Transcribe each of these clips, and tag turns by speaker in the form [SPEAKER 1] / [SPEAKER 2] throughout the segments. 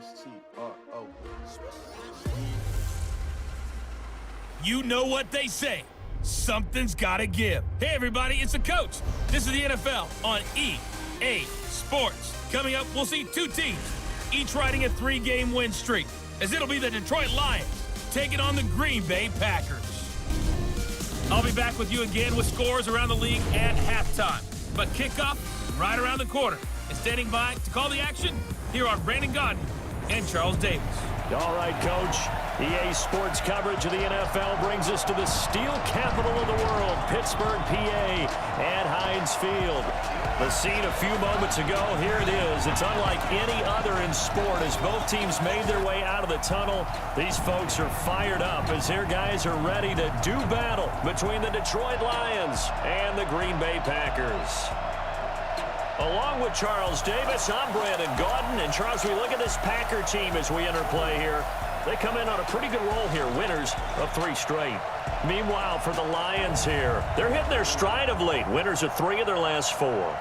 [SPEAKER 1] S-T-R-O.
[SPEAKER 2] You know what they say. Something's got to give. Hey, everybody, it's the coach. This is the NFL on EA Sports. Coming up, we'll see two teams, each riding a 3-game win streak, as it'll be the Detroit Lions taking on the Green Bay Packers. I'll be back with you again with scores around the league at halftime. But kickoff right around the corner. And standing by to call the action, here are Brandon Gaudin and Charles Davis.
[SPEAKER 3] All right, Coach. EA Sports coverage of the NFL brings us to the steel capital of the world, Pittsburgh, PA, at Heinz Field. The scene a few moments ago, here it is. It's unlike any other in sport as both teams made their way out of the tunnel. These folks are fired up as their guys are ready to do battle between the Detroit Lions and the Green Bay Packers. Along with Charles Davis, I'm Brandon Gaudin. And Charles, we look at this Packer team as we enter play here. They come in on a pretty good roll here, winners of 3 straight. Meanwhile, for the Lions here, they're hitting their stride of late, winners of 3 of their last 4.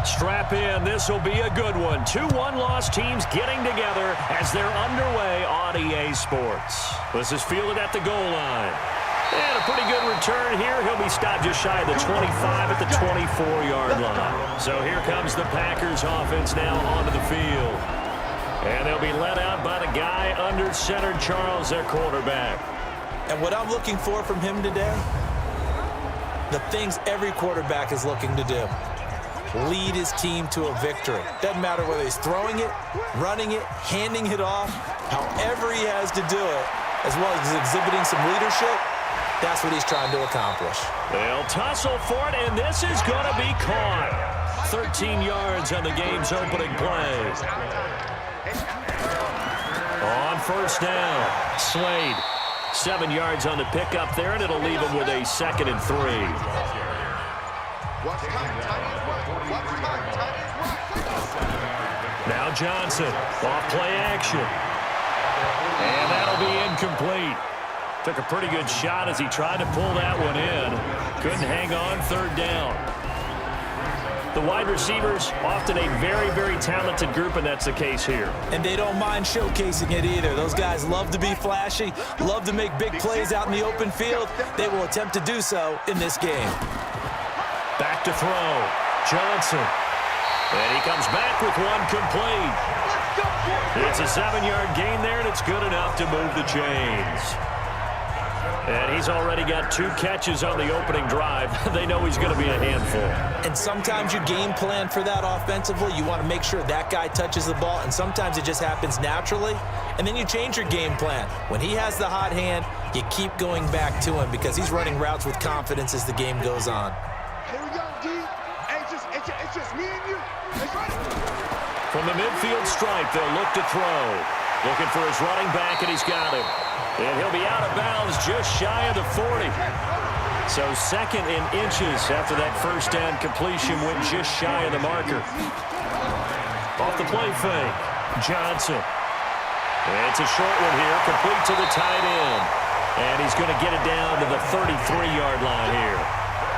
[SPEAKER 3] Strap in. This will be a good one. 2 one-loss teams getting together as they're underway on EA Sports. This is fielded at the goal line. And a pretty good return here. He'll be stopped just shy of the 25 at the 24-yard line. So here comes the Packers offense now onto the field. And they'll be led out by the guy under center, Charles, their quarterback.
[SPEAKER 4] And what I'm looking for from him today, the things every quarterback is looking to do. Lead his team to a victory. Doesn't matter whether he's throwing it, running it, handing it off, however he has to do it, as well as exhibiting some leadership, that's what he's trying to accomplish.
[SPEAKER 3] They'll tussle for it, and this is going to be caught. 13 yards on the game's opening play. On first down, Slade. 7 yards on the pickup there, and it'll leave him with a 2nd and 3. Now Johnson, off play action. And that'll be incomplete. Took a pretty good shot as he tried to pull that one in. Couldn't hang on 3rd down. The wide receivers, often a very, very talented group, and that's the case here.
[SPEAKER 4] And they don't mind showcasing it either. Those guys love to be flashy, love to make big plays out in the open field. They will attempt to do so in this game.
[SPEAKER 3] Back to throw. Johnson. And he comes back with one complete. It's a 7-yard gain there, and it's good enough to move the chains. And he's already got 2 catches on the opening drive. They know he's going to be a handful.
[SPEAKER 4] And sometimes you game plan for that offensively. You want to make sure that guy touches the ball, and sometimes it just happens naturally. And then you change your game plan. When he has the hot hand, you keep going back to him because he's running routes with confidence as the game goes on.
[SPEAKER 5] Here we go, D. Hey, it's just me and you. Let's run it.
[SPEAKER 3] From the midfield stripe, they'll look to throw. Looking for his running back, and he's got him. And he'll be out of bounds just shy of the 40. So 2nd in inches after that first down completion went just shy of the marker. Off the play fake, Johnson. And it's a short one here, complete to the tight end. And he's going to get it down to the 33-yard line here.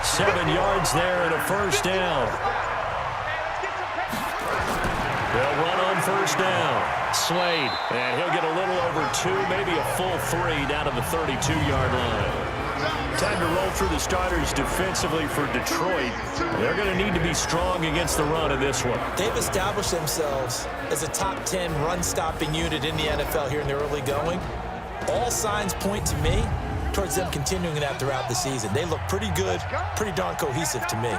[SPEAKER 3] 7 yards there and a first down. They'll run on first down. Slade, and he'll get a little over 2, maybe a full 3 down to the 32-yard line. Time to roll through the starters defensively for Detroit. They're going to need to be strong against the run in this one.
[SPEAKER 4] They've established themselves as a top 10 run-stopping unit in the NFL here in the early going. All signs point to me towards them continuing that throughout the season. They look pretty good, pretty darn cohesive to me.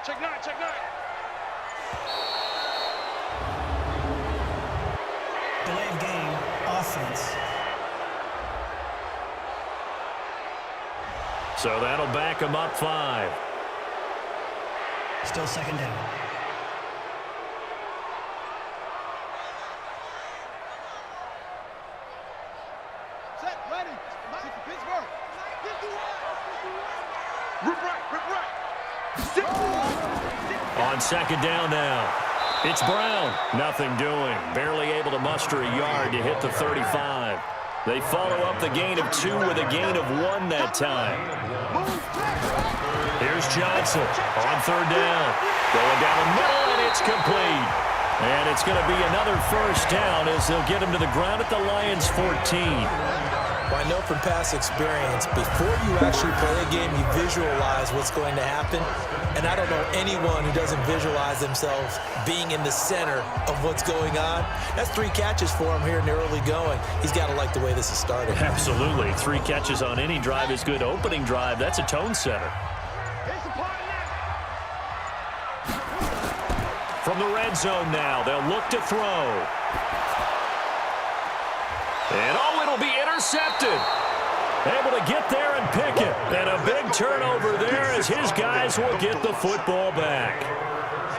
[SPEAKER 5] Check nine, check nine.
[SPEAKER 1] Delay of game, offense.
[SPEAKER 3] So that'll back him up 5.
[SPEAKER 1] Still second down.
[SPEAKER 5] Set, ready. Pittsburgh. Rip right.
[SPEAKER 3] On second down now. It's Brown. Nothing doing. Barely able to muster a yard to hit the 35. They follow up the gain of 2 with a gain of 1 that time. Here's Johnson on third down. Going down the middle, and it's complete. And it's going to be another first down as they'll get him to the ground at the Lions' 14.
[SPEAKER 4] Well, I know from past experience, before you actually play a game, you visualize what's going to happen. And I don't know anyone who doesn't visualize themselves being in the center of what's going on. That's 3 catches for him here in the early going. He's got to like the way this is started.
[SPEAKER 3] Absolutely. 3 catches on any drive is good. Opening drive, that's a tone setter. From the red zone now, they'll look to throw. And it'll be intercepted. Able to get there and pick it. And a big turnover there as his guys will get the football back.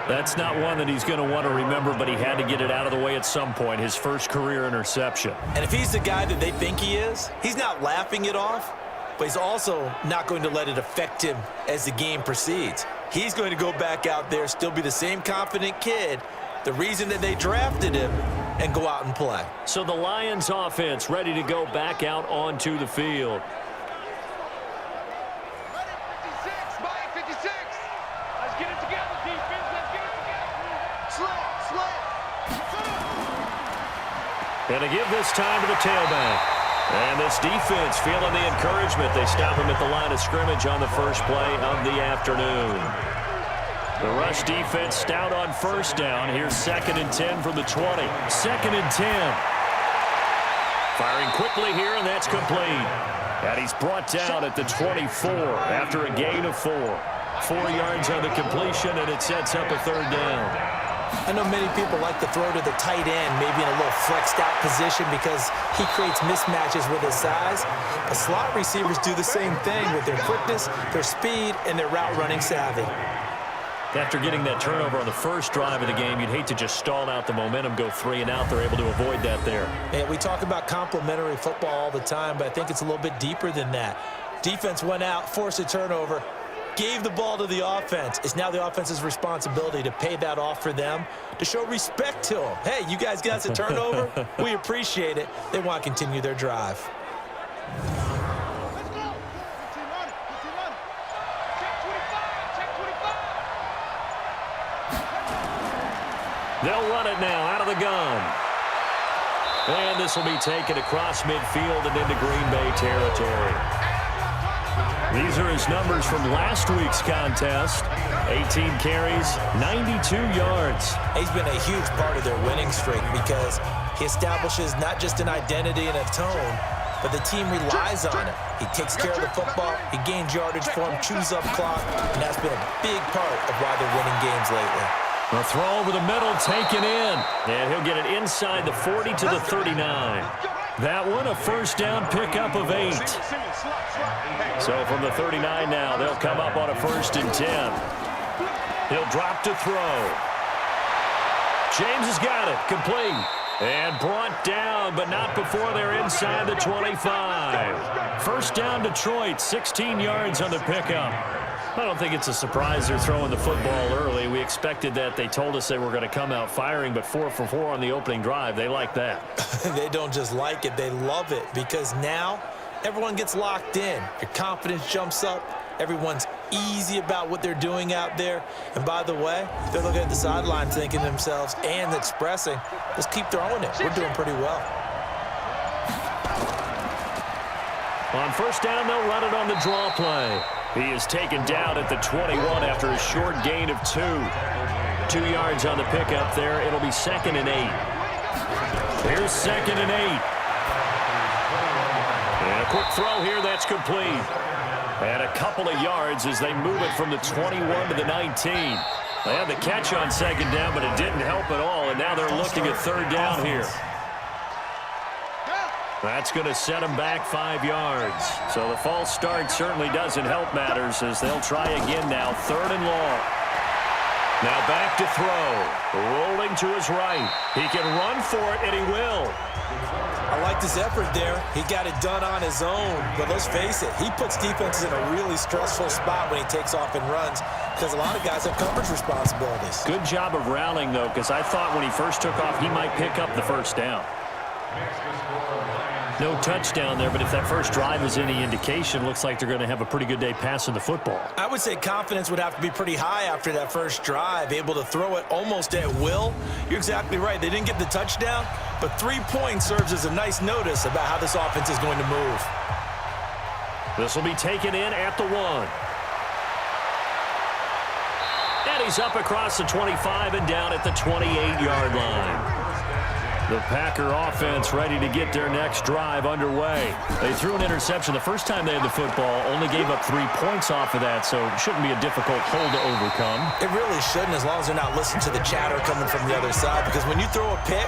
[SPEAKER 3] That's not one that he's going to want to remember, but he had to get it out of the way at some point, his first career interception.
[SPEAKER 4] And if he's the guy that they think he is, he's not laughing it off, but he's also not going to let it affect him as the game proceeds. He's going to go back out there, still be the same confident kid, the reason that they drafted him, and go out and play.
[SPEAKER 3] So the Lions offense ready to go back out onto the field.
[SPEAKER 5] 56. Let's get it together, defense. Let's get it together. Slow.
[SPEAKER 3] And to give this time to the tailback. And this defense feeling the encouragement. They stop him at the line of scrimmage on the first play of the afternoon. The rush defense stout on first down. Here's 2nd and 10 from the 20. 2nd and 10. Firing quickly here, and that's complete. And he's brought down at the 24 after a gain of 4. 4 yards on the completion, and it sets up a third down.
[SPEAKER 4] I know many people like to throw to the tight end, maybe in a little flexed out position because he creates mismatches with his size. But slot receivers do the same thing with their quickness, their speed, and their route running savvy.
[SPEAKER 3] After getting that turnover on the first drive of the game, you'd hate to just stall out the momentum, go 3 and out. They're able to avoid that there.
[SPEAKER 4] And we talk about complementary football all the time, but I think it's a little bit deeper than that. Defense went out, forced a turnover, gave the ball to the offense. It's now the offense's responsibility to pay that off for them, to show respect to them. Hey, you guys got us a turnover. We appreciate it. They want to continue their drive.
[SPEAKER 5] Let's go. 15 on it. Check 25. Check 25.
[SPEAKER 3] They'll run it now out of the gun. And this will be taken across midfield and into Green Bay territory. These are his numbers from last week's contest. 18 carries, 92 yards.
[SPEAKER 4] He's been a huge part of their winning streak because he establishes not just an identity and a tone, but the team relies on it. He takes care of the football, he gains yardage for him, chews up clock, and that's been a big part of why they're winning games lately.
[SPEAKER 3] A throw over the middle, taken in. And he'll get it inside the 40 to the 39. That one, a first down pickup of 8. So from the 39 now, they'll come up on a 1st and 10. He'll drop to throw. James has got it, complete. And brought down, but not before they're inside the 25. First down Detroit, 16 yards on the pickup. I don't think it's a surprise they're throwing the football early. We expected that. They told us they were going to come out firing, but 4 for 4 on the opening drive. They like that.
[SPEAKER 4] They don't just like it, they love it, because now everyone gets locked in. Your confidence jumps up. Everyone's easy about what they're doing out there. And by the way, they're looking at the sideline thinking to themselves and expressing, let's keep throwing it. We're doing pretty well.
[SPEAKER 3] On first down, they'll run it on the draw play. He is taken down at the 21 after a short gain of 2. 2 yards on the pickup there. It'll be 2nd and 8. Here's 2nd and 8. And a quick throw here, that's complete. And a couple of yards as they move it from the 21 to the 19. They had the catch on second down, but it didn't help at all, and now they're looking at third down here. That's going to set them back 5 yards. So the false start certainly doesn't help matters as they'll try again now, third and long. Now back to throw. Rolling to his right. He can run for it, and he will.
[SPEAKER 4] I like this effort there. He got it done on his own. But let's face it, he puts defenses in a really stressful spot when he takes off and runs because a lot of guys have coverage responsibilities.
[SPEAKER 3] Good job of rallying, though, because I thought when he first took off, he might pick up the first down. No touchdown there, but if that first drive is any indication, looks like they're going to have a pretty good day passing the football.
[SPEAKER 4] I would say confidence would have to be pretty high after that first drive, able to throw it almost at will. You're exactly right. They didn't get the touchdown, but 3 points serves as a nice notice about how this offense is going to move.
[SPEAKER 3] This will be taken in at the 1. And he's up across the 25 and down at the 28-yard line. The Packer offense ready to get their next drive underway. They threw an interception the first time they had the football, only gave up 3 points off of that, so it shouldn't be a difficult hole to overcome.
[SPEAKER 4] It really shouldn't, as long as they're not listening to the chatter coming from the other side, because when you throw a pick,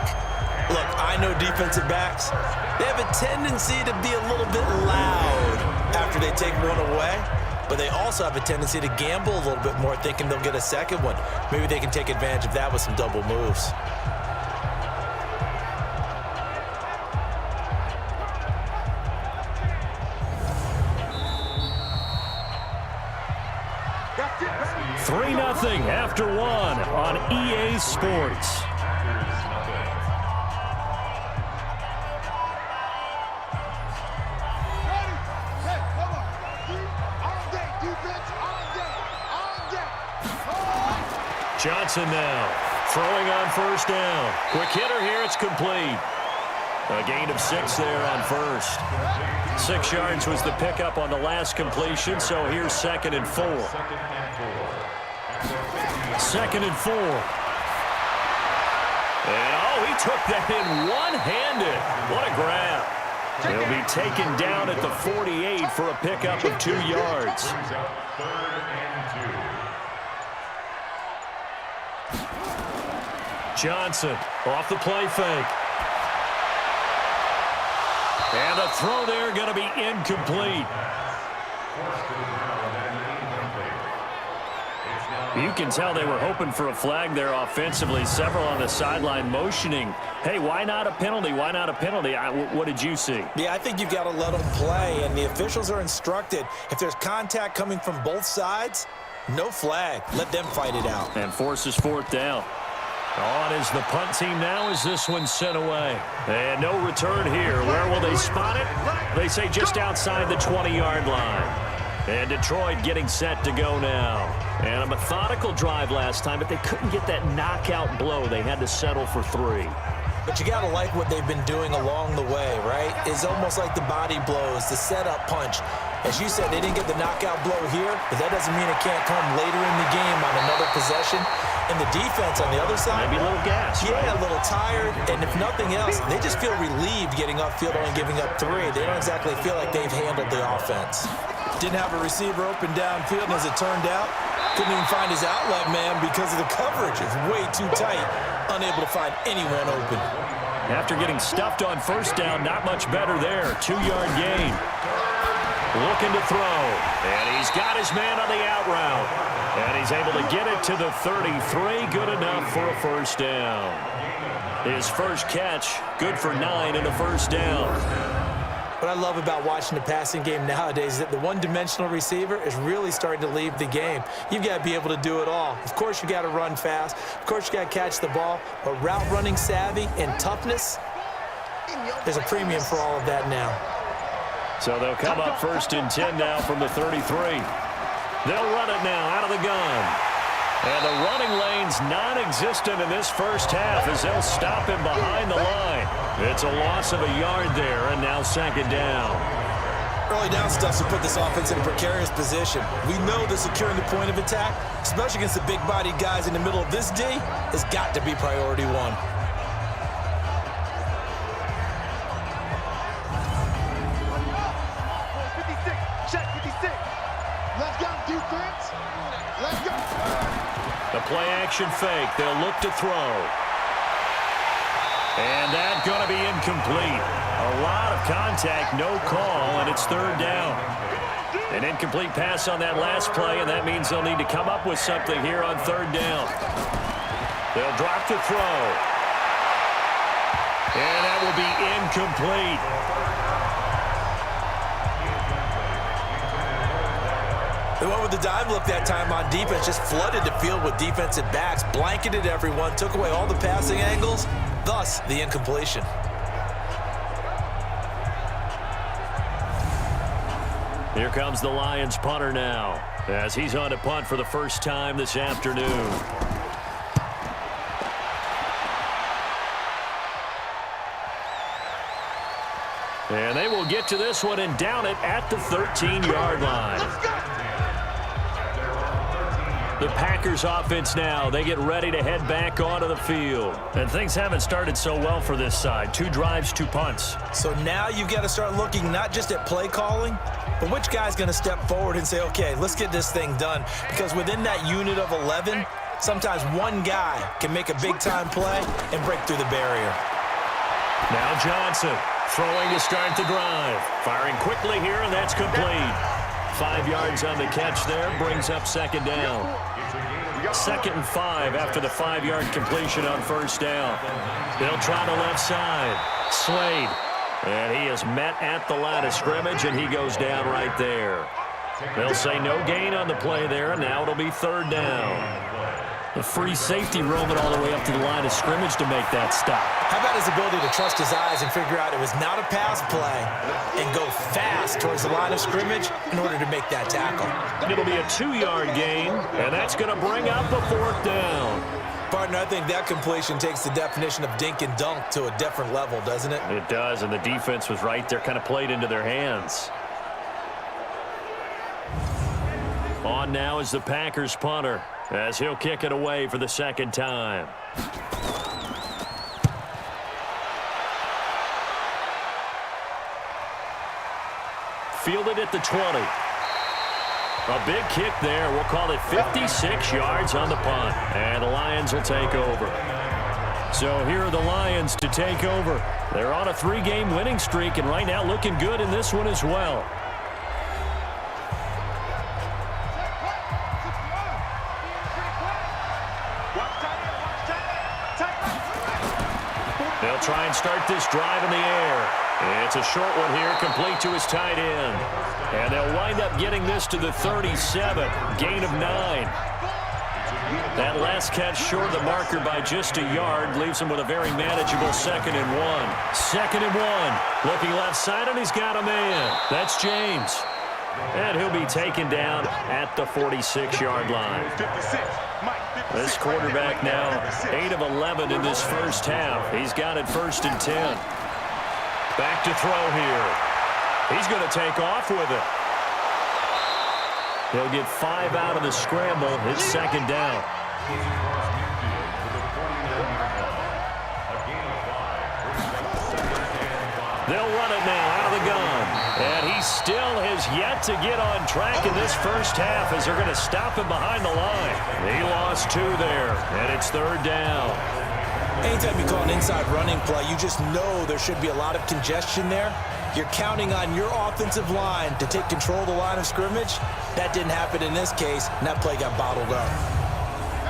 [SPEAKER 4] look, I know defensive backs, they have a tendency to be a little bit loud after they take one away, but they also have a tendency to gamble a little bit more, thinking they'll get a second one. Maybe they can take advantage of that with some double moves.
[SPEAKER 3] Three 3-0 after 1 on EA Sports. Johnson now throwing on first down. Quick hitter here. It's complete. A gain of 6 there on first. 6 yards was the pickup on the last completion, so here's 2nd and 4. 2nd and 4. And, oh, he took that in one-handed. What a grab. He'll be taken down at the 48 for a pickup of 2 yards. Johnson off the play fake. And the throw there going to be incomplete. You can tell they were hoping for a flag there offensively. Several on the sideline motioning. Hey, why not a penalty? Why not a penalty? What did you see?
[SPEAKER 4] Yeah, I think you've got to let them play, and the officials are instructed. If there's contact coming from both sides, no flag. Let them fight it out.
[SPEAKER 3] And forces 4th down. On is the punt team now as this one's sent away. And no return here. Where will they spot it? They say just outside the 20-yard line. And Detroit getting set to go now. And a methodical drive last time, but they couldn't get that knockout blow. They had to settle for 3.
[SPEAKER 4] But you got to like what they've been doing along the way, right? It's almost like the body blows, the setup punch. As you said, they didn't get the knockout blow here, but that doesn't mean it can't come later in the game on another possession. And the defense on the other side,
[SPEAKER 3] maybe a little gas.
[SPEAKER 4] Yeah,
[SPEAKER 3] right?
[SPEAKER 4] a little tired. And if nothing else, they just feel relieved getting upfield, only giving up 3. They don't exactly feel like they've handled the offense. Didn't have a receiver open downfield, and as it turned out, couldn't even find his outlet man because of the coverage. It's way too tight, unable to find anyone open.
[SPEAKER 3] After getting stuffed on first down, not much better there. 2-yard gain. Looking to throw. And he's got his man on the out route. And he's able to get it to the 33. Good enough for a first down. His first catch, good for 9 and a first down.
[SPEAKER 4] What I love about watching the passing game nowadays is that the one-dimensional receiver is really starting to leave the game. You've got to be able to do it all. Of course, you got to run fast. Of course, you got to catch the ball. But route running savvy and toughness, there's a premium for all of that now.
[SPEAKER 3] So they'll come up 1st and 10 now from the 33. They'll run it now out of the gun. And the running lane's non-existent in this first half as they'll stop him behind the line. It's a loss of a yard there, and now 2nd down.
[SPEAKER 4] Early down stuff to put this offense in a precarious position. We know that securing the point of attack, especially against the big-bodied guys in the middle of this D, has got to be priority 1.
[SPEAKER 5] Check 56.
[SPEAKER 3] The play action fake. They'll look to throw. And that's going to be incomplete. A lot of contact, no call, and it's third down. An incomplete pass on that last play, and that means they'll need to come up with something here on third down. They'll drop to throw. And that will be incomplete.
[SPEAKER 4] They went with the dime look that time on defense, just flooded the field with defensive backs, blanketed everyone, took away all the passing angles, thus the incompletion.
[SPEAKER 3] Here comes the Lions punter now, as he's on to punt for the first time this afternoon. And they will get to this one and down it at the 13-yard line. The Packers offense now, they get ready to head back onto the field. And things haven't started so well for this side. 2 drives, 2 punts.
[SPEAKER 4] So now you've got to start looking not just at play calling, but which guy's going to step forward and say, okay, let's get this thing done. Because within that unit of 11, sometimes one guy can make a big-time play and break through the barrier.
[SPEAKER 3] Now Johnson throwing to start the drive. Firing quickly here, and that's complete. 5 yards on the catch there, brings up second down. 2nd and 5 after the 5-yard completion on first down. They'll try the left side. Slade. And he is met at the line of scrimmage, and he goes down right there. They'll say no gain on the play there, and now it'll be third down. The free safety roaming all the way up to the line of scrimmage to make that stop.
[SPEAKER 4] How about his ability to trust his eyes and figure out it was not a pass play and go fast towards the line of scrimmage in order to make that tackle.
[SPEAKER 3] It'll be a 2-yard gain, and that's going to bring up a 4th down.
[SPEAKER 4] Partner, I think that completion takes the definition of dink and dunk to a different level, doesn't it?
[SPEAKER 3] It does, and the defense was right there, kind of played into their hands. On now is the Packers punter, as he'll kick it away for the 2nd time. Fielded at the 20. A big kick there. We'll call it 56 yards on the punt. And the Lions will take over. So here are the Lions to take over. They're on a 3-game winning streak, and right now looking good in this one as well. They'll try and start this drive in the air. It's a short one here, complete to his tight end. And they'll wind up getting this to the 37, gain of 9. That last catch short of the marker by just a yard leaves him with a very manageable 2nd and 1. 2nd and 1. Looking left side, and he's got a man. That's James. And he'll be taken down at the 46-yard line. This quarterback now 8 of 11 in this first half. He's got it 1st and 10. Back to throw here. He's going to take off with it. He'll get 5 out of the scramble. It's 2nd down. They'll run it now out of the gun. And he still has yet to get on track in this first half as they're going to stop him behind the line. He lost 2 there, and it's 3rd down.
[SPEAKER 4] Anytime you call an inside running play, you just know there should be a lot of congestion there. You're counting on your offensive line to take control of the line of scrimmage. That didn't happen in this case, and that play got bottled up.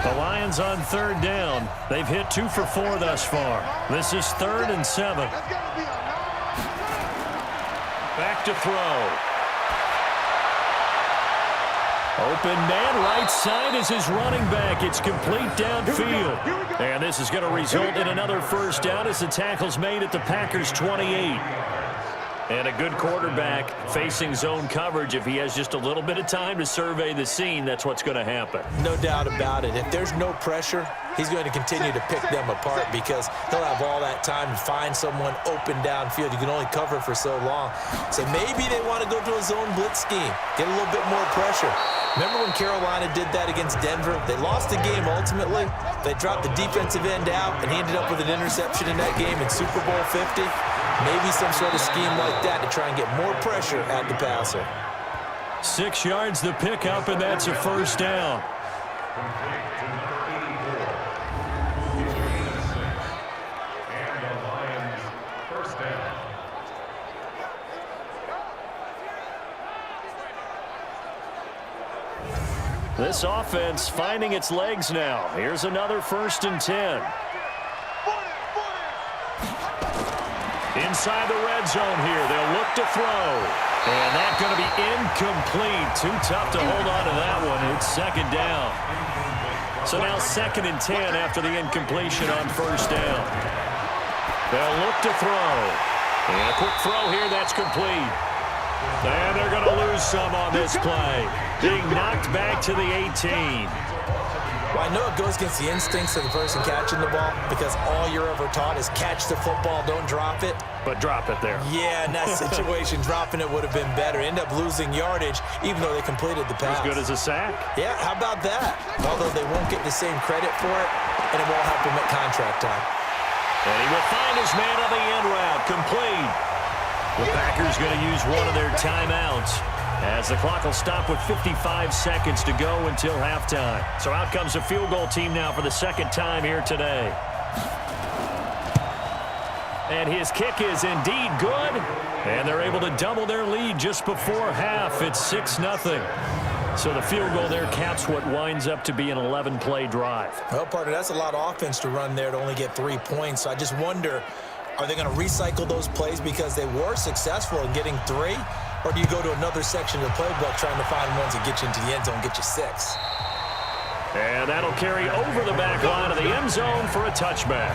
[SPEAKER 3] The Lions on 3rd down. They've hit 2 for 4 thus far. This is 3rd and 7. Back to throw. Open man right side is his running back. It's complete downfield. And this is going to result in another first down as the tackle's made at the Packers' 28. And a good quarterback facing zone coverage. If he has just a little bit of time to survey the scene, that's what's going to happen.
[SPEAKER 4] No doubt about it. If there's no pressure, he's going to continue to pick them apart because he'll have all that time to find someone open downfield. You can only cover for so long. So maybe they want to go to a zone blitz scheme, get a little bit more pressure. Remember when Carolina did that against Denver? They lost the game ultimately. They dropped the defensive end out, and he ended up with an interception in that game in Super Bowl 50. Maybe some sort of scheme like that to try and get more pressure at the passer.
[SPEAKER 3] 6 yards the pickup, and that's a first down.
[SPEAKER 6] complete to number 84. He's bringing in 6. And the Lions first down.
[SPEAKER 3] This offense finding its legs now. Here's another 1st and 10. Inside the red zone here. They'll look to throw. And that's going to be incomplete. Too tough to hold on to that one. It's 2nd down. So now 2nd and 10 after the incompletion on 1st down. They'll look to throw. And a quick throw here. That's complete. And they're going to lose some on this play. Being knocked back to the 18.
[SPEAKER 4] Well, I know it goes against the instincts of the person catching the ball because all you're ever taught is catch the football, don't drop it.
[SPEAKER 3] But drop it there.
[SPEAKER 4] Yeah, in that situation, dropping it would have been better. End up losing yardage, even though they completed the pass.
[SPEAKER 3] As good as a sack.
[SPEAKER 4] Yeah, how about that? Although they won't get the same credit for it, and it won't help them at contract time.
[SPEAKER 3] And he will find his man on the end route. Complete. The Packers going to use one of their timeouts as the clock will stop with 55 seconds to go until halftime. So out comes a field goal team now for the 2nd time here today. And his kick is indeed good. And they're able to double their lead just before half. It's 6-0. So the field goal there caps what winds up to be an 11-play drive.
[SPEAKER 4] Well, partner, that's a lot of offense to run there to only get 3 points. So I just wonder, are they going to recycle those plays because they were successful in getting 3? Or do you go to another section of the playbook trying to find ones that get you into the end zone, get you 6?
[SPEAKER 3] And that'll carry over the back line of the end zone for a touchback.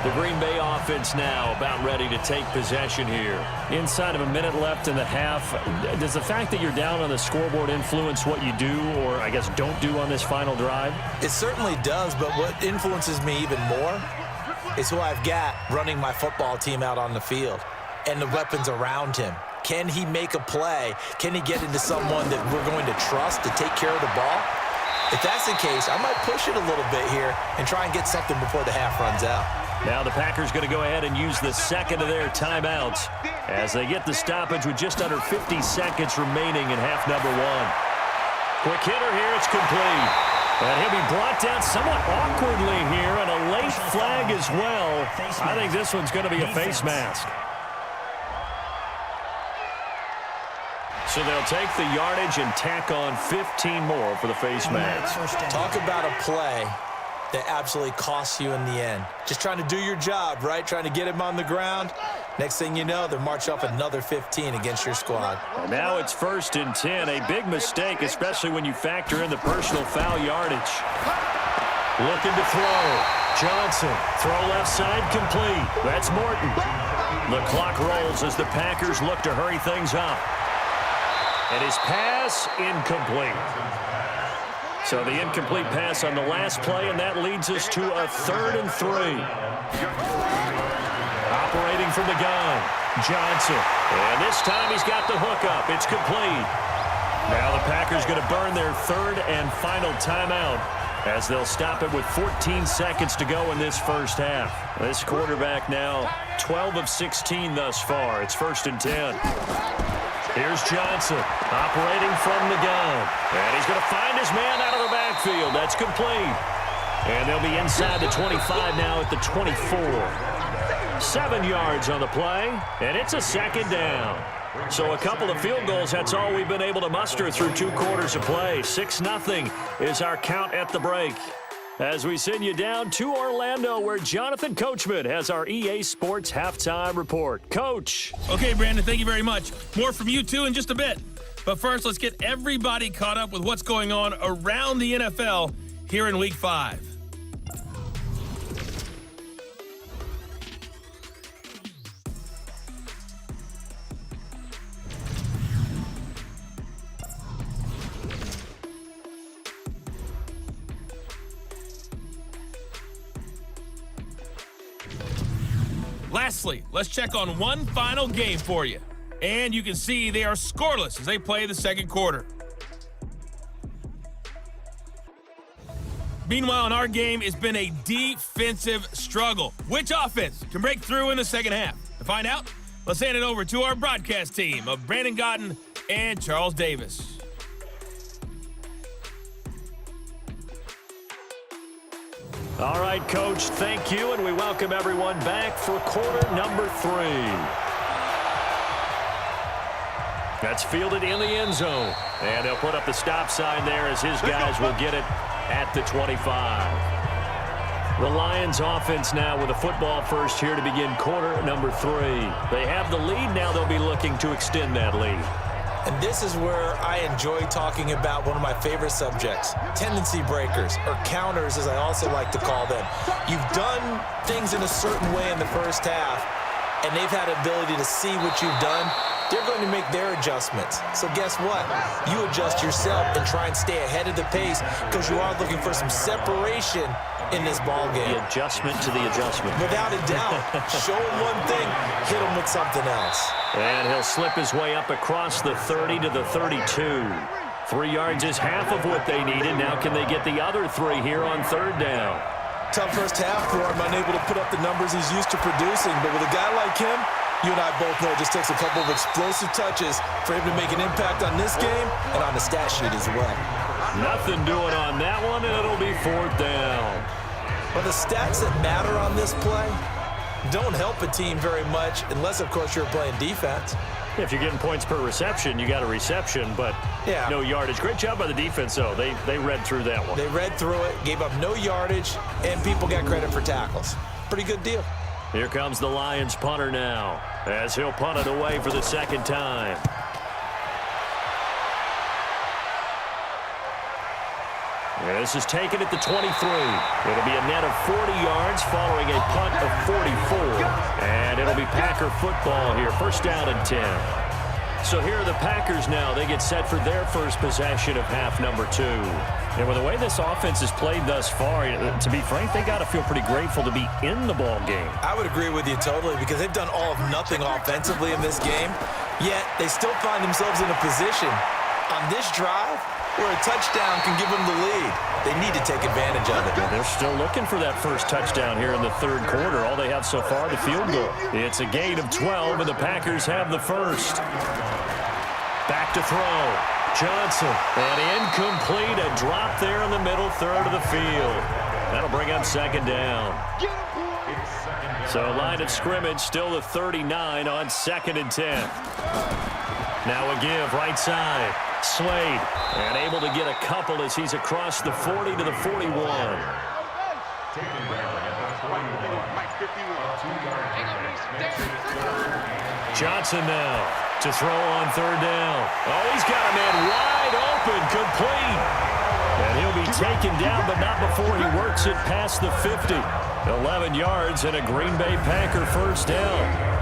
[SPEAKER 3] The Green Bay offense now about ready to take possession here. Inside of a minute left in the half, does the fact that you're down on the scoreboard influence what you do or, I guess, don't do on this final drive?
[SPEAKER 4] It certainly does, but what influences me even more is who I've got running my football team out on the field and the weapons around him. Can he make a play? Can he get into someone that we're going to trust to take care of the ball? If that's the case, I might push it a little bit here and try and get something before the half runs out.
[SPEAKER 3] Now the Packers going to go ahead and use the 2nd of their timeouts as they get the stoppage with just under 50 seconds remaining in half number 1. Quick hitter here, it's complete. And he'll be brought down somewhat awkwardly here, and a late flag as well. I think this one's going to be a face mask. So they'll take the yardage and tack on 15 more for the face mask.
[SPEAKER 4] Talk about a play that absolutely costs you in the end. Just trying to do your job, right? Trying to get him on the ground. Next thing you know, they'll march off another 15 against your squad.
[SPEAKER 3] And now it's 1st and 10. A big mistake, especially when you factor in the personal foul yardage. Looking to throw. Johnson. Throw left side complete. That's Morton. The clock rolls as the Packers look to hurry things up. And his pass incomplete. So the incomplete pass on the last play, and that leads us to a 3rd and 3. Operating from the gun, Johnson. And this time he's got the hookup. It's complete. Now the Packers going to burn their 3rd and final timeout as they'll stop it with 14 seconds to go in this first half. This quarterback now 12 of 16 thus far. It's 1st and 10. Here's Johnson operating from the gun. And he's going to find his man out of the backfield. That's complete. And they'll be inside the 25 now at the 24. 7 yards on the play, and it's a 2nd down. So a couple of field goals, that's all we've been able to muster through 2 quarters of play. 6-0 is our count at the break. As we send you down to Orlando, where Jonathan Coachman has our EA Sports Halftime Report. Coach.
[SPEAKER 2] Okay, Brandon, thank you very much. More from you, too, in just a bit. But first, let's get everybody caught up with what's going on around the NFL here in Week 5. Lastly, let's check on one final game for you. And you can see they are scoreless as they play the second quarter. Meanwhile, in our game, it's been a defensive struggle. Which offense can break through in the second half? To find out, let's hand it over to our broadcast team of Brandon Gotten and Charles Davis.
[SPEAKER 3] All right, Coach, thank you, and we welcome everyone back for quarter number 3. That's fielded in the end zone, and they'll put up the stop sign there as his guys will get it at the 25. The Lions offense now with a football first here to begin quarter number 3. They have the lead. Now they'll be looking to extend that lead.
[SPEAKER 4] And this is where I enjoy talking about one of my favorite subjects, tendency breakers, or counters as I also like to call them. You've done things in a certain way in the first half, and they've had ability to see what you've done. They're going to make their adjustments. So guess what? You adjust yourself and try and stay ahead of the pace because you are looking for some separation in this ball game.
[SPEAKER 3] The adjustment to the adjustment.
[SPEAKER 4] Without a doubt. Show him one thing, hit him with something else.
[SPEAKER 3] And he'll slip his way up across the 30 to the 32. 3 yards is half of what they needed. Now can they get the other 3 here on third down?
[SPEAKER 4] Tough first half for him, unable to put up the numbers he's used to producing. But with a guy like him, you and I both know it just takes a couple of explosive touches for him to make an impact on this game and on the stat sheet as well.
[SPEAKER 3] Nothing doing on that one, and it'll be 4th down.
[SPEAKER 4] Well, the stats that matter on this play don't help a team very much unless, of course, you're playing defense.
[SPEAKER 3] If you're getting points per reception, you got a reception, but no yardage. Great job by the defense, though. They read through that one.
[SPEAKER 4] They read through it, gave up no yardage, and people got credit for tackles. Pretty good deal.
[SPEAKER 3] Here comes the Lions punter now, as he'll punt it away for the 2nd time. This is taken at the 23. It'll be a net of 40 yards following a punt of 44. And it'll be Packer football here. 1st down and 10. So here are the Packers now. They get set for their first possession of half number 2. And with the way this offense has played thus far, to be frank, they got to feel pretty grateful to be in the ball game.
[SPEAKER 4] I would agree with you totally because they've done all of nothing offensively in this game, yet they still find themselves in a position on this drive where a touchdown can give them the lead. They need to take advantage of it.
[SPEAKER 3] They're still looking for that first touchdown here in the 3rd quarter. All they have so far, the field goal. It's a gain of 12, and the Packers have the first. Back to throw. Johnson. And incomplete. A drop there in the middle third of the field. That'll bring up 2nd down. So line of scrimmage still the 39 on 2nd and 10. Now a give right side. Slade, and able to get a couple as he's across the 40 to the 41. Johnson now to throw on 3rd down. Oh, he's got a man wide open, complete. And he'll be taken down, but not before he works it past the 50. 11 yards and a Green Bay Packer 1st down.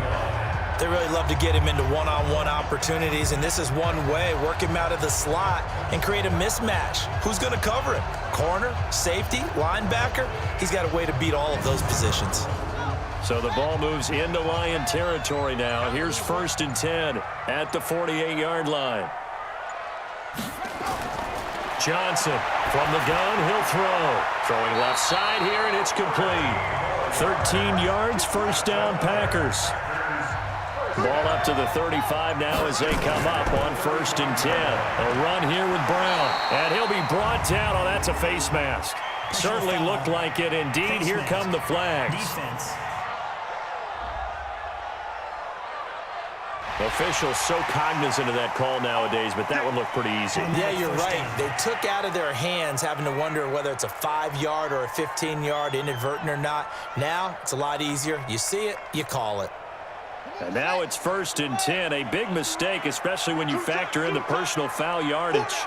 [SPEAKER 4] They really love to get him into one-on-one opportunities, and this is one way. Work him out of the slot and create a mismatch. Who's going to cover him? Corner, safety, linebacker? He's got a way to beat all of those positions.
[SPEAKER 3] So the ball moves into Lion territory now. Here's 1st and 10 at the 48-yard line. Johnson from the gun, he'll throw. Throwing left side here, and it's complete. 13 yards, 1st down Packers. Ball up to the 35 now as they come up on 1st and 10. A run here with Brown. And he'll be brought down. Oh, that's a face mask. Certainly looked like it. Indeed, here come the flags.
[SPEAKER 1] Defense.
[SPEAKER 3] Officials so cognizant of that call nowadays, but that one looked pretty easy.
[SPEAKER 4] Yeah, you're right. They took out of their hands having to wonder whether it's a 5-yard or a 15-yard, inadvertent or not. Now, it's a lot easier. You see it, you call it.
[SPEAKER 3] And now it's 1st and 10. A big mistake, especially when you factor in the personal foul yardage.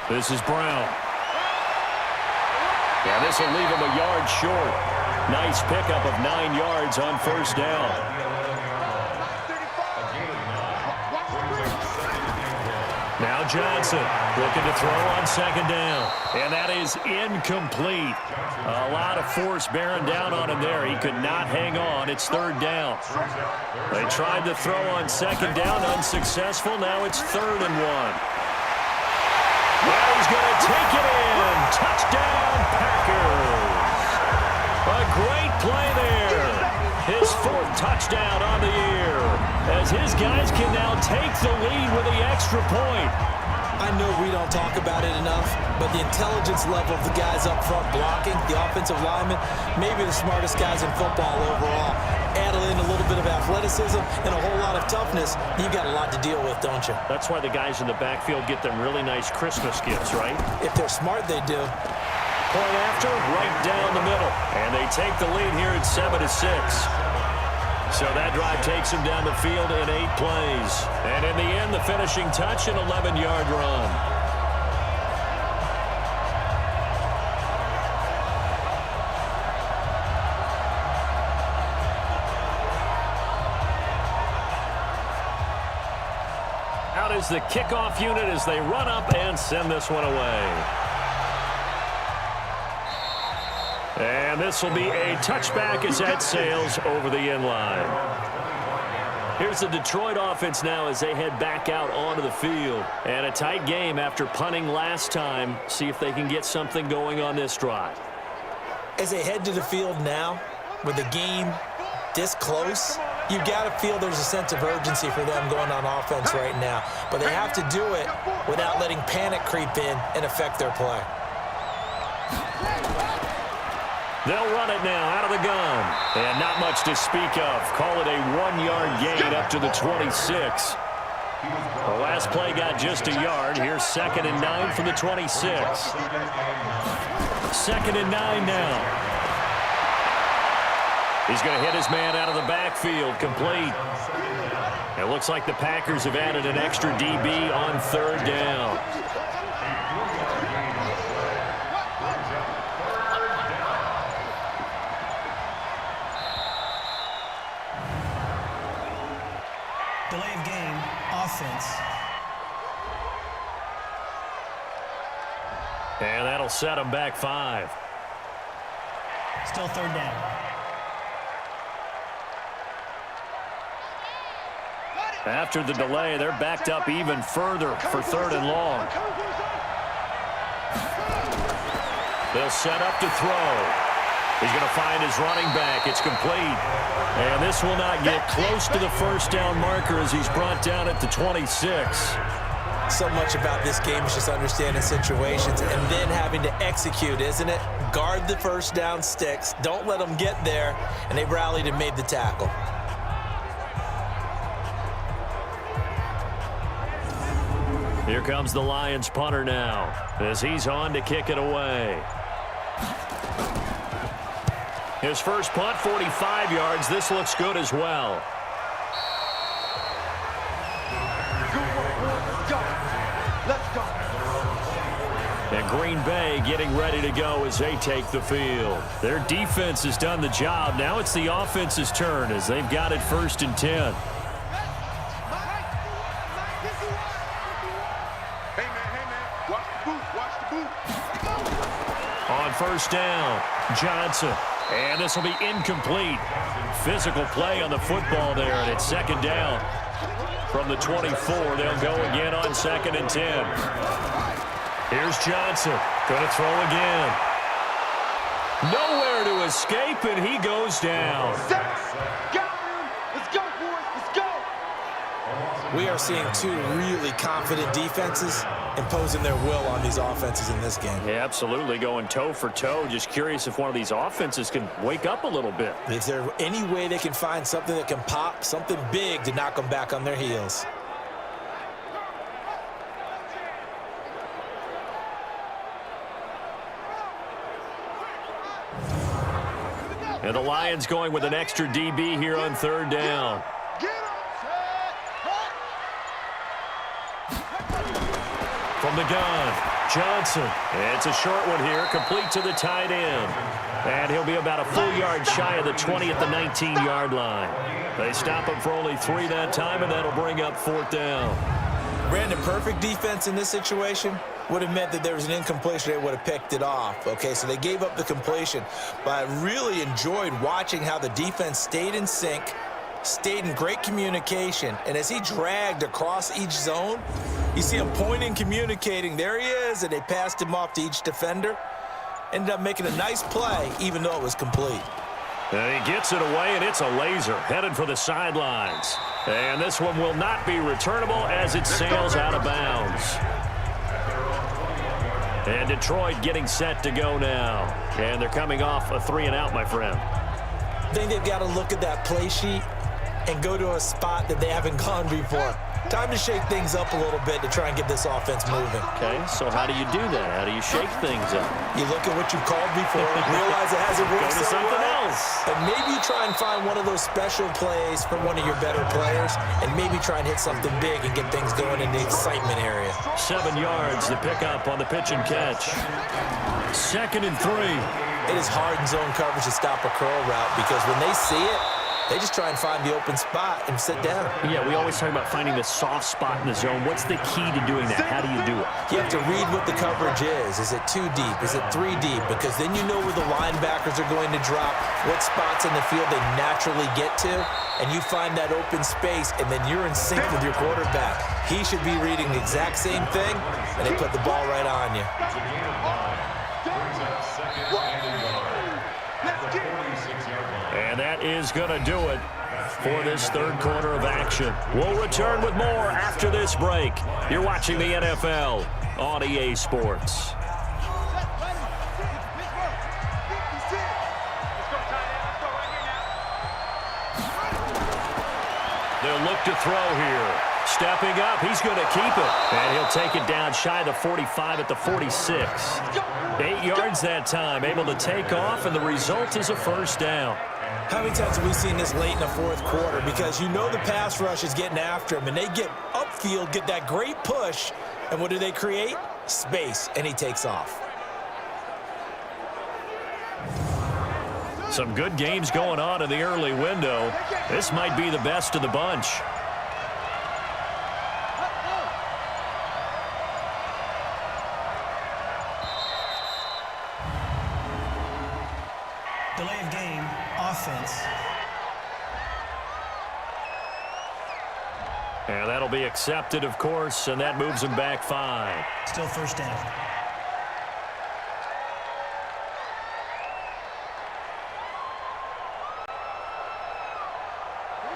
[SPEAKER 3] This is Brown. Yeah, this will leave him a yard short. Nice pickup of 9 yards on 1st down. Now Johnson looking to throw on 2nd down. And that is incomplete. A lot of force bearing down on him there. He could not hang on. It's 3rd down. They tried to throw on 2nd down, unsuccessful. Now it's 3rd and 1. Well, he's going to take it in. Touchdown, Packers. A great play there. His 4th touchdown on the year, as his guys can now take the lead with the extra point.
[SPEAKER 4] I know we don't talk about it enough, but the intelligence level of the guys up front blocking, the offensive linemen, maybe the smartest guys in football overall. Add in a little bit of athleticism and a whole lot of toughness, you've got a lot to deal with, don't you?
[SPEAKER 3] That's why the guys in the backfield get them really nice Christmas gifts, right?
[SPEAKER 4] If they're smart, they do.
[SPEAKER 3] Point after, right down the middle. And they take the lead here at 7-6. So that drive takes them down the field in 8 plays. And in the end, the finishing touch, an 11-yard run. Out is the kickoff unit as they run up and send this one away. And this will be a touchback as that sails over the end line. Here's the Detroit offense now as they head back out onto the field. And a tight game after punting last time. See if they can get something going on this drive.
[SPEAKER 4] As they head to the field now, with the game this close, you've got to feel there's a sense of urgency for them going on offense right now. But they have to do it without letting panic creep in and affect their play.
[SPEAKER 3] They'll run it now out of the gun. And not much to speak of. Call it a 1-yard gain up to the 26. The last play got just a yard. Here's 2nd and 9 from the 26. 2nd and 9 now. He's going to hit his man out of the backfield. Complete. It looks like the Packers have added an extra DB on 3rd down.
[SPEAKER 1] Delay of game, offense.
[SPEAKER 3] And that'll set them back 5.
[SPEAKER 1] Still 3rd down.
[SPEAKER 3] After the delay, they're backed up even further for 3rd and long. They'll set up to throw. He's going to find his running back. It's complete. And this will not get close to the 1st down marker as he's brought down at the 26.
[SPEAKER 4] So much about this game is just understanding situations and then having to execute, isn't it? Guard the 1st down sticks. Don't let them get there. And they rallied and made the tackle.
[SPEAKER 3] Here comes the Lions punter now as he's on to kick it away. His first punt, 45 yards. This looks good as well.
[SPEAKER 5] Let's go.
[SPEAKER 3] And Green Bay getting ready to go as they take the field. Their defense has done the job. Now it's the offense's turn as they've got it 1st and 10.
[SPEAKER 5] Hey, man. Watch the boot. Watch the boot.
[SPEAKER 3] On 1st down, Johnson. And this will be incomplete. Physical play on the football there, and it's 2nd down. From the 24, they'll go again on 2nd and 10. Here's Johnson. Going to throw again. Nowhere to escape, and he goes down.
[SPEAKER 5] Got him. Let's go, boys. Let's go.
[SPEAKER 4] We are seeing 2 really confident defenses imposing their will on these offenses in this game.
[SPEAKER 3] Yeah, absolutely, going toe for toe. Just curious if one of these offenses can wake up a little bit.
[SPEAKER 4] Is there any way they can find something that can pop, something big to knock them back on their heels?
[SPEAKER 3] And the Lions going with an extra DB here on 3rd down. From the gun, Johnson. It's a short one here, complete to the tight end. And he'll be about a full yard shy of the 20 at the 19-yard line. They stop him for only 3 that time, and that'll bring up 4th down.
[SPEAKER 4] Brandon, perfect defense in this situation would have meant that there was an incompletion. They would have picked it off. Okay, so they gave up the completion. But I really enjoyed watching how the defense stayed in sync, stayed in great communication, and as he dragged across each zone, you see him pointing, communicating. There he is, and they passed him off to each defender. Ended up making a nice play, even though it was complete.
[SPEAKER 3] And he gets it away, and it's a laser headed for the sidelines. And this one will not be returnable as it sails out of bounds. And Detroit getting set to go now. And they're coming off a 3-and-out, my friend.
[SPEAKER 4] I think they've got to look at that play sheet and go to a spot that they haven't gone before. Time to shake things up a little bit to try and get this offense moving.
[SPEAKER 3] Okay, so how do you do that? How do you shake things up?
[SPEAKER 4] You look at what you've called before, realize it hasn't worked
[SPEAKER 3] Go to
[SPEAKER 4] so
[SPEAKER 3] something
[SPEAKER 4] well,
[SPEAKER 3] else.
[SPEAKER 4] and maybe you try and find one of those special plays from one of your better players, and maybe try and hit something big and get things going in the excitement area.
[SPEAKER 3] 7 yards, the pickup on the pitch and catch. 2nd and 3.
[SPEAKER 4] It is hard in zone coverage to stop a curl route because when they see it, they just try and find the open spot and sit down.
[SPEAKER 3] Yeah, we always talk about finding the soft spot in the zone. What's the key to doing that? How do you do it?
[SPEAKER 4] You have to read what the coverage is. Is it 2 deep? Is it 3 deep? Because then you know where the linebackers are going to drop, what spots in the field they naturally get to, and you find that open space, and then you're in sync with your quarterback. He should be reading the exact same thing, and they put the ball right on you.
[SPEAKER 3] And that is going to do it for this 3rd quarter of action. We'll return with more after this break. You're watching the NFL on EA Sports. They'll look to throw here. Stepping up, he's going to keep it. And he'll take it down shy of the 45 at the 46. 8 yards that time, able to take off, and the result is a 1st down.
[SPEAKER 4] How many times have we seen this late in the 4th quarter? Because you know the pass rush is getting after him, and they get upfield, get that great push, and what do they create? Space, and he takes off.
[SPEAKER 3] Some good games going on in the early window. This might be the best of the bunch.
[SPEAKER 1] Delay of game, offense.
[SPEAKER 3] And that'll be accepted, of course, and that moves him back 5.
[SPEAKER 1] Still 1st down.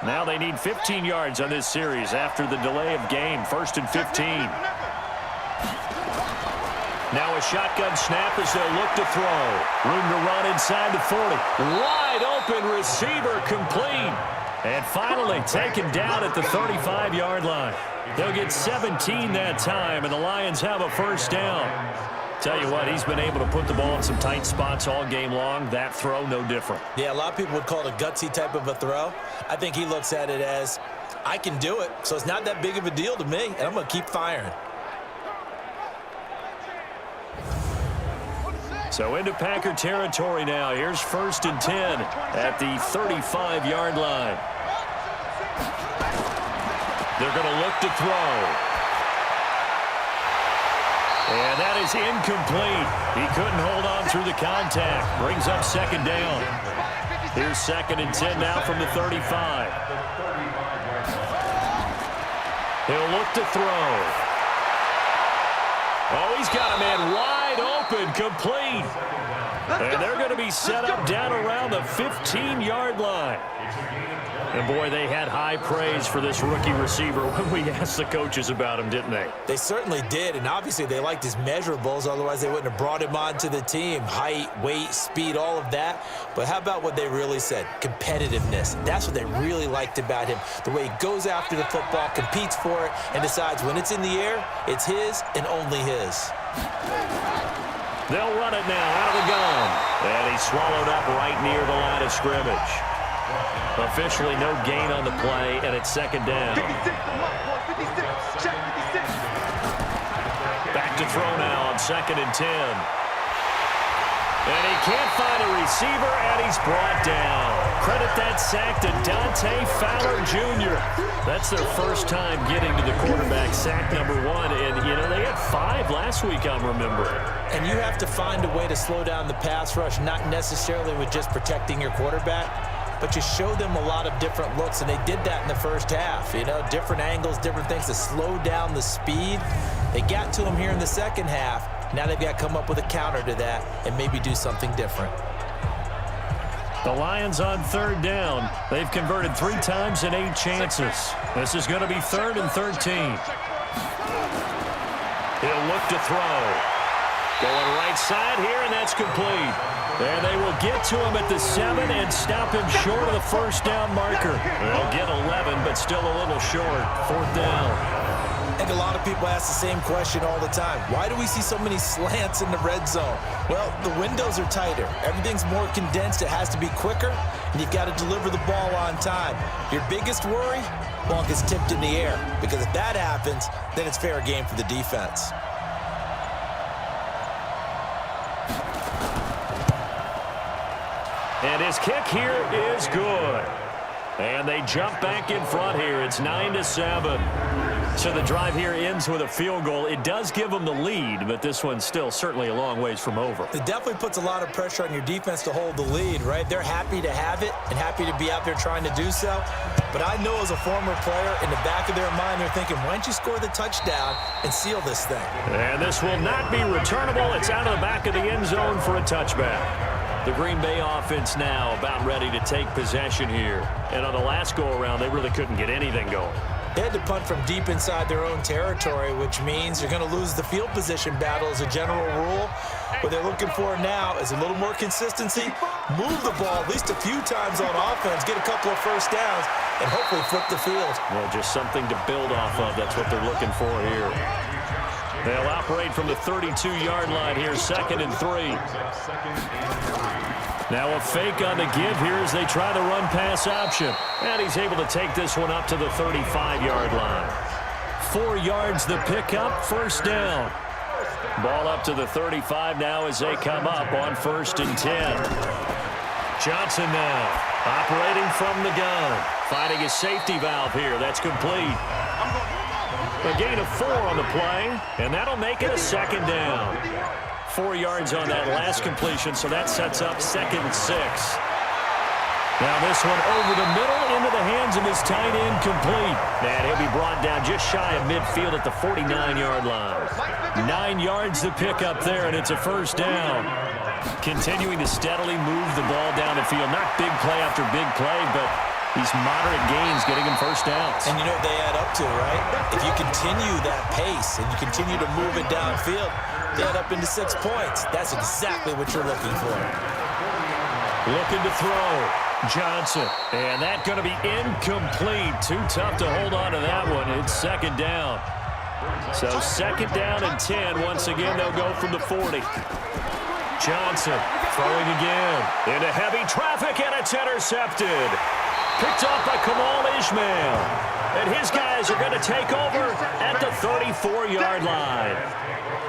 [SPEAKER 3] Now they need 15 yards on this series after the delay of game. 1st and 15. Now a shotgun snap as they'll look to throw. Room to run inside the 40. Wide open receiver complete. And finally taken down at the 35-yard line. They'll get 17 that time, and the Lions have a 1st down. Tell you what, he's been able to put the ball in some tight spots all game long. That throw, no different.
[SPEAKER 4] Yeah, a lot of people would call it a gutsy type of a throw. I think he looks at it as, I can do it, so it's not that big of a deal to me, and I'm going to keep firing.
[SPEAKER 3] So into Packer territory now. Here's 1st and 10 at the 35-yard line. They're going to look to throw. And that is incomplete. He couldn't hold on through the contact. Brings up 2nd down. Here's 2nd and 10 now from the 35. He'll look to throw. Oh, he's got a man wide open, complete. And they're going to be set up down around the 15-yard line. And, boy, they had high praise for this rookie receiver when we asked the coaches about him, didn't they?
[SPEAKER 4] They certainly did, and obviously they liked his measurables. Otherwise, they wouldn't have brought him onto the team. Height, weight, speed, all of that. But how about what they really said? Competitiveness. That's what they really liked about him. The way he goes after the football, competes for it, and decides when it's in the air, it's his and only his.
[SPEAKER 3] They'll run it now out of the gun. And he's swallowed up right near the line of scrimmage. Officially no gain on the play, and it's 2nd down. Back to throw now on 2nd and 10. And he can't find a receiver, and he's brought down. Credit that sack to Dante Fowler Jr. That's their 1st time getting to the quarterback, sack number 1. And, you know, they had 5 last week, I'm remembering.
[SPEAKER 4] And you have to find a way to slow down the pass rush, not necessarily with just protecting your quarterback, but you show them a lot of different looks, and they did that in the 1st half. You know, different angles, different things to slow down the speed. They got to him here in the 2nd half. Now they've got to come up with a counter to that and maybe do something different.
[SPEAKER 3] The Lions on 3rd down. They've converted 3 times in 8 chances. This is going to be 3rd and 13. He'll look to throw. Going right side here, and that's complete. And they will get to him at the 7 and stop him short of the first down marker. They'll get 11, but still a little short. 4th down.
[SPEAKER 4] I think a lot of people ask the same question all the time. Why do we see so many slants in the red zone? Well, the windows are tighter. Everything's more condensed. It has to be quicker, and you've got to deliver the ball on time. Your biggest worry? Ball gets tipped in the air, because if that happens, then it's fair game for the defense.
[SPEAKER 3] And his kick here is good. And they jump back in front here. It's 9-7. So the drive here ends with a field goal. It does give them the lead, but this one's still certainly a long ways from over.
[SPEAKER 4] It definitely puts a lot of pressure on your defense to hold the lead, right? They're happy to have it and happy to be out there trying to do so. But I know as a former player, in the back of their mind, they're thinking, why don't you score the touchdown and seal this thing?
[SPEAKER 3] And this will not be returnable. It's out of the back of the end zone for a touchback. The Green Bay offense now about ready to take possession here. And on the last go-around, they really couldn't get anything going.
[SPEAKER 4] They had to punt from deep inside their own territory, which means you're going to lose the field position battle as a general rule. What they're looking for now is a little more consistency, move the ball at least a few times on offense, get a couple of first downs, and hopefully flip the field.
[SPEAKER 3] Well, just something to build off of. That's what they're looking for here. They'll operate from the 32-yard line here, 2nd and 3. Now a fake on the give here as they try the run-pass option. And he's able to take this one up to the 35-yard line. 4 yards the pickup, 1st down. Ball up to the 35 now as they come up on 1st and 10. Johnson now operating from the gun. Finding his safety valve here. That's complete. A gain of 4 on the play, and that'll make it a 2nd down. 4 yards on that last completion, so that sets up 2nd and 6. Now this one over the middle into the hands of his tight end, complete. And he'll be brought down just shy of midfield at the 49-yard line. 9 yards to pick up there, and it's a 1st down. Continuing to steadily move the ball down the field. Not big play after big play, but these moderate gains getting him 1st downs.
[SPEAKER 4] And you know what they add up to, right? If you continue that pace and you continue to move it downfield, they add up into 6 points. That's exactly what you're looking for.
[SPEAKER 3] Looking to throw. Johnson. And that's going to be incomplete. Too tough to hold on to that one. It's 2nd down. So 2nd down and 10. Once again, they'll go from the 40. Johnson throwing again. Into heavy traffic, and it's intercepted. Picked off by Kamal Ishmael. And his guys are going to take over at the 34-yard line.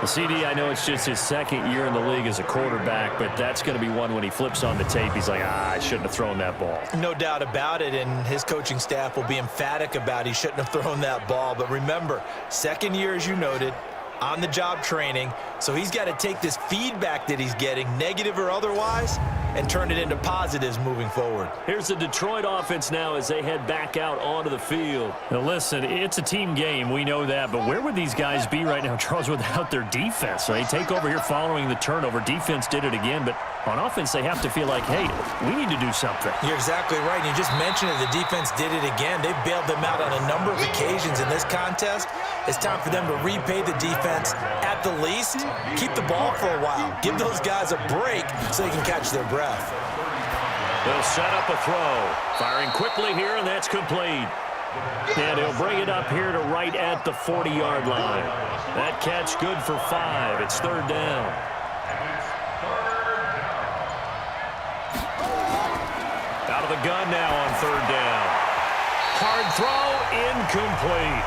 [SPEAKER 3] The CD, I know it's just his 2nd year in the league as a quarterback, but that's going to be one when he flips on the tape, he's like, I shouldn't have thrown that ball.
[SPEAKER 4] No doubt about it, and his coaching staff will be emphatic about he shouldn't have thrown that ball. But remember, 2nd year, as you noted, on-the-job training, so he's got to take this feedback that he's getting, negative or otherwise, and turn it into positives moving forward.
[SPEAKER 3] Here's the Detroit offense now as they head back out onto the field. Now listen, it's a team game, we know that, but where would these guys be right now, Charles, without their defense? So they take over here following the turnover. Defense did it again, but on offense they have to feel like, hey, we need to do something.
[SPEAKER 4] You're exactly right. You just mentioned it. The defense did it again. They bailed them out on a number of occasions in this contest. It's time for them to repay the defense at the least. Keep the ball for a while. Give those guys a break so they can catch their breath.
[SPEAKER 3] They'll set up a throw. Firing quickly here, and that's complete. And he'll bring it up here to right at the 40-yard line. That catch good for 5. It's 3rd down. Out of the gun now on 3rd down. Hard throw, incomplete.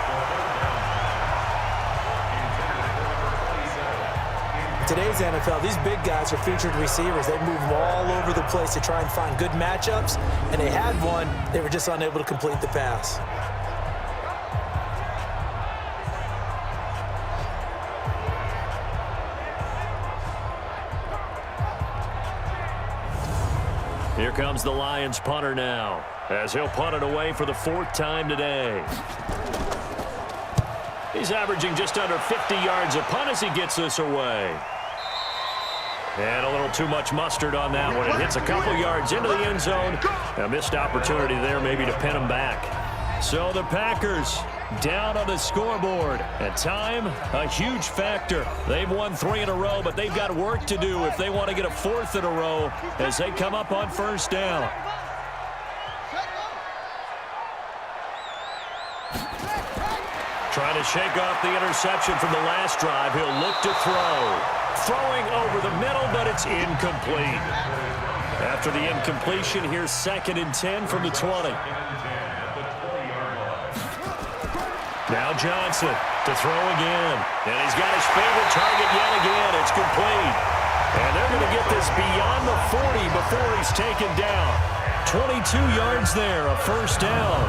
[SPEAKER 4] Today's NFL, these big guys are featured receivers. They move all over the place to try and find good matchups, and they had one. They were just unable to complete the pass.
[SPEAKER 3] Here comes the Lions punter now, as he'll punt it away for the 4th time today. He's averaging just under 50 yards a punt as he gets this away. And a little too much mustard on that one. It hits a couple yards into the end zone. A missed opportunity there maybe to pin him back. So the Packers down on the scoreboard. And time, a huge factor. They've won 3 in a row, but they've got work to do if they want to get a 4th in a row as they come up on first down. Trying to shake off the interception from the last drive. He'll look to throw. Throwing over the middle, but it's incomplete. After the incompletion, here's 2nd and 10 from the 20. Now Johnson to throw again. And he's got his favorite target yet again. It's complete. And they're going to get this beyond the 40 before he's taken down. 22 yards there, a first down.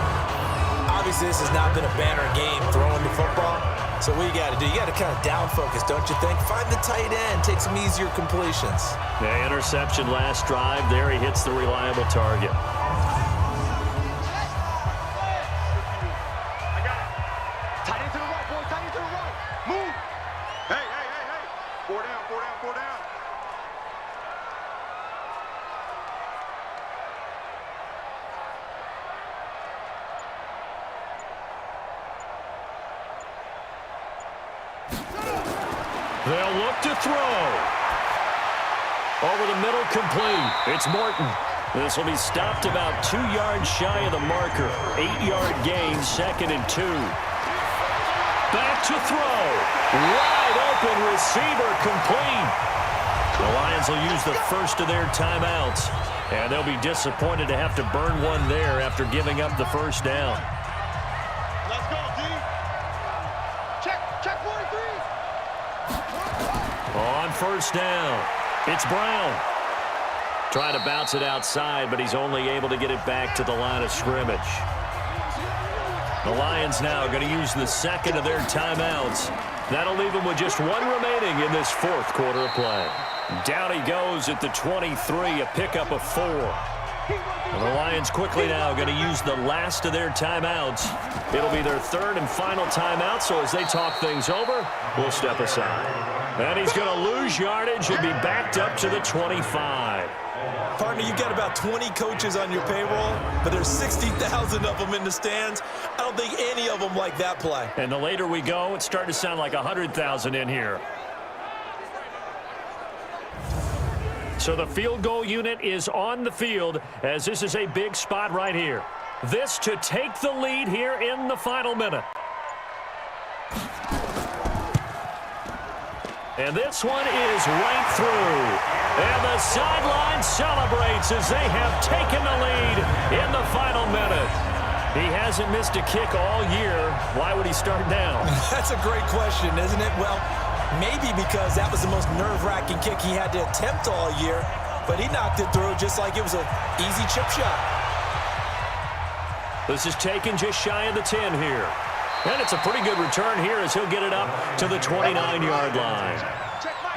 [SPEAKER 4] Obviously, this has not been a banner game throwing the football. So what you got to do, you got to kind of down focus, don't you think? Find the tight end, take some easier completions.
[SPEAKER 3] The interception last drive. There he hits the reliable target.
[SPEAKER 5] Tight end to the right, boy. Tight end to the right. Move. Hey, hey, hey, hey. 4 down, 4 down, 4 down.
[SPEAKER 3] They'll look to throw. Over the middle, complete. It's Morton. This will be stopped about 2 yards shy of the marker. 8-yard gain, 2nd and 2. Back to throw. Wide open receiver, complete. The Lions will use the first of their timeouts. And they'll be disappointed to have to burn one there after giving up the first down.
[SPEAKER 5] Let's go, D. Check 43.
[SPEAKER 3] On first down, it's Brown. Trying to bounce it outside, but he's only able to get it back to the line of scrimmage. The Lions now going to use the 2nd of their timeouts. That'll leave them with just 1 remaining in this 4th quarter of play. Down he goes at the 23, a pickup of 4. And the Lions quickly now going to use the last of their timeouts. It'll be their 3rd and final timeout, so as they talk things over, we'll step aside. And he's going to lose yardage and be backed up to the 25.
[SPEAKER 4] Partner, you got about 20 coaches on your payroll, but there's 60,000 of them in the stands. I don't think any of them like that play.
[SPEAKER 3] And the later we go, it's starting to sound like 100,000 in here. So the field goal unit is on the field as this is a big spot right here. This to take the lead here in the final minute. And this one is right through. And the sideline celebrates as they have taken the lead in the final minute. He hasn't missed a kick all year. Why would he start now?
[SPEAKER 4] That's a great question, isn't it? Well, maybe because that was the most nerve-wracking kick he had to attempt all year, but he knocked it through just like it was an easy chip shot.
[SPEAKER 3] This is taken just shy of the 10 here. And it's a pretty good return here as he'll get it up to the 29-yard line.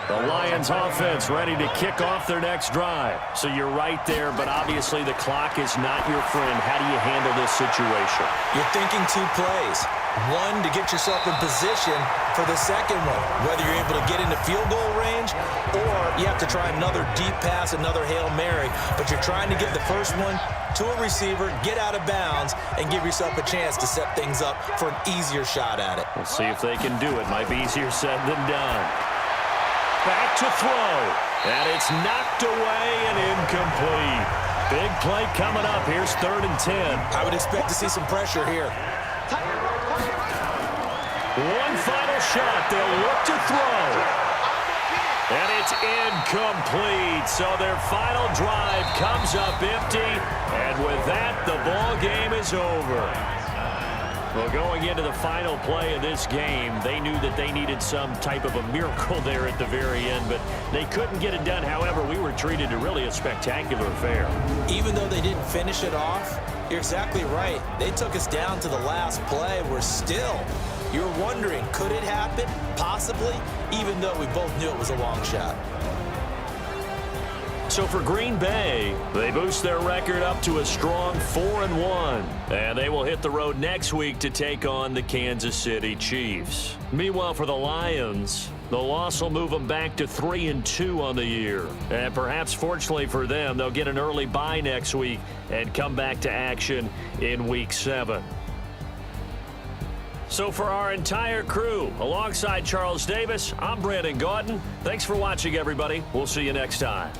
[SPEAKER 3] The Lions offense ready to kick off their next drive. So you're right there, but obviously the clock is not your friend. How do you handle this situation?
[SPEAKER 4] You're thinking 2 plays. One, to get yourself in position for the second one, whether you're able to get into field goal range or you have to try another deep pass, another Hail Mary, but you're trying to get the first one to a receiver, get out of bounds, and give yourself a chance to set things up for an easier shot at it.
[SPEAKER 3] We'll see if they can do it. Might be easier said than done. Back to throw. And it's knocked away and incomplete. Big play coming up. Here's 3rd and 10.
[SPEAKER 4] I would expect to see some pressure here.
[SPEAKER 3] One final shot. They'll look to throw. And it's incomplete. So their final drive comes up empty. And with that, the ball game is over. Well, going into the final play of this game, they knew that they needed some type of a miracle there at the very end, but they couldn't get it done. However, we were treated to really a spectacular affair.
[SPEAKER 4] Even though they didn't finish it off, you're exactly right. They took us down to the last play. We're still, you're wondering, could it happen? Possibly, even though we both knew it was a long shot.
[SPEAKER 3] So for Green Bay, they boost their record up to a strong 4-1. And they will hit the road next week to take on the Kansas City Chiefs. Meanwhile, for the Lions, the loss will move them back to 3-2 on the year. And perhaps fortunately for them, they'll get an early bye next week and come back to action in Week 7. So for our entire crew, alongside Charles Davis, I'm Brandon Gaudin. Thanks for watching, everybody. We'll see you next time.